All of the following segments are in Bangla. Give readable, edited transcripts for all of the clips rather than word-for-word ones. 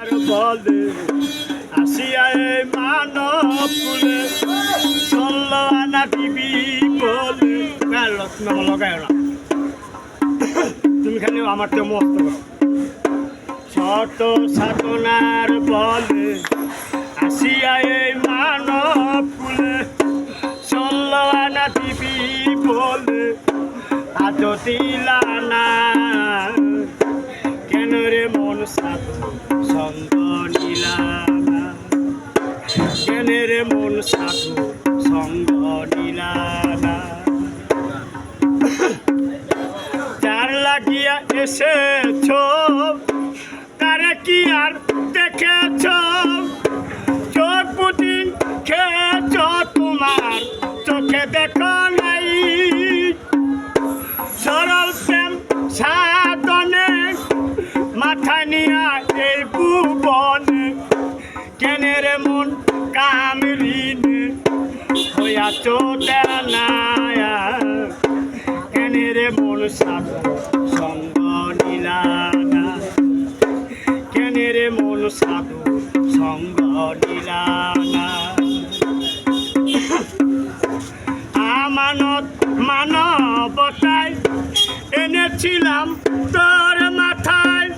বলে আসিয়া এই মানব কুলে চলল আনা দিবি বলে লগায় না তুমি খালি আমার তো মস্ত করো শত সাধনার বলে আসিয়া এই মানব কুলে চলল আনা দিবি বলে আজ দিলা না কেন রে মন সাধু সঙ্গ নিলা না কেন রে মন সাধু সঙ্গ নিলা না যার লাগিয়া এসেছ তারে কি আর দেখেছ চোখ পুটি খেয়েছ তোমার চোখে দেখো নাই সরল প্রেম সাধনে মাথা নিয়া এই ভুবনে কেনে রে মন কামরিনে হইয়াছ দেনায়া কেনে রে মন সাধু সঙ্গ নিলা না কেনে রে মন সাধু সঙ্গ নিলা না আমানত মানবতায় এনেছিলাম তোর মাথায়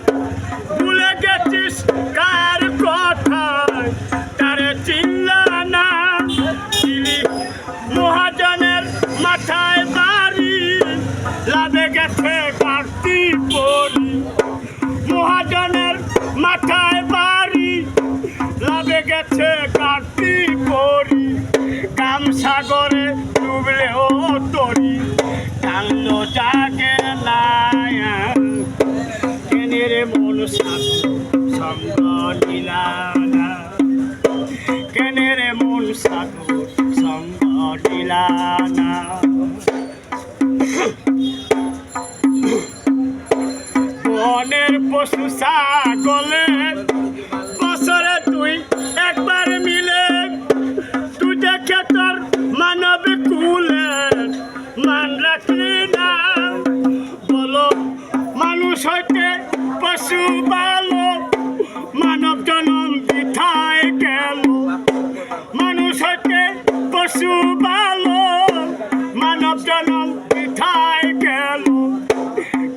ভুলে গেছিস কার কথায় তারে চিনলা না চিলি মহাজনের মাথায় বাড়ি লাভে গেছে কার্তি পড়ি মহাজনের মাথায় বাড়ি লাভে গেছে কার্তি পড়ি কাম সাগরে ডুবলে ও তরি কান্দ জাগে না কেনে রে মন সাধু সঙ্গ নিলা না কেনে রে মন সাধু সঙ্গ নিলা না বনের পশু ছাগলে বছরে তুই একবার মিলে তুই দেখে তোর মানব কুলে মান রাখলি না বলো মানুষ হইতে পশু ভালো মানব জনম বৃথায় গেল মানুষ হইতে পশু ভালো মানব জনম বৃথায় গেল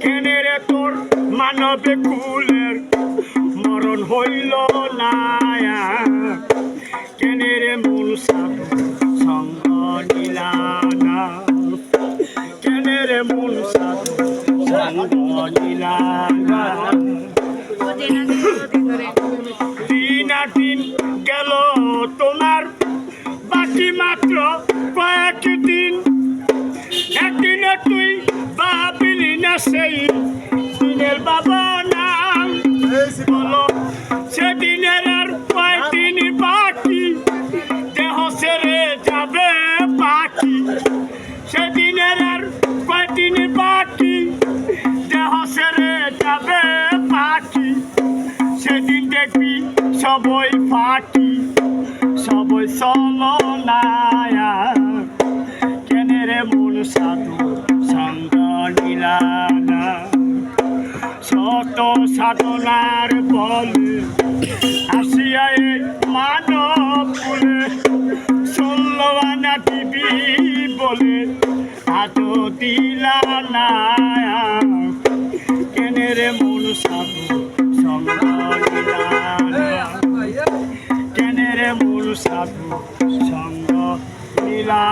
কেনে রে তোর মানব কুলের মরণ হইল না কেনে রে মন সাধু সঙ্গ নিলা না কেনে রে মন সাধু সঙ্গ নিলা না দিন গেল তোমার বাকি মাত্র কয়েকদিন একদিনে তুই ভাবিলি না সেই দিনের বাবা নাম বলো সেদিনের আর কয়েকদিন বাকি দেহ ছেড়ে যাবে পাখি সেদিনের আর কয়েকদিন বাকি দেহ ছেড়ে যাবে পাখি সেদিন দেখবি সবই ফাঁকি সবই চলনা কেনে রে মন সাধু সঙ্গ নিলা না শত সাধনার বলে আসিয়া মানব কুলে চলল আনা দিবি বলে আজ দিলা না কেনে রে মন সাধু সঙ্গ নিলা না কেনে রে মন সাধু সঙ্গ নিলা।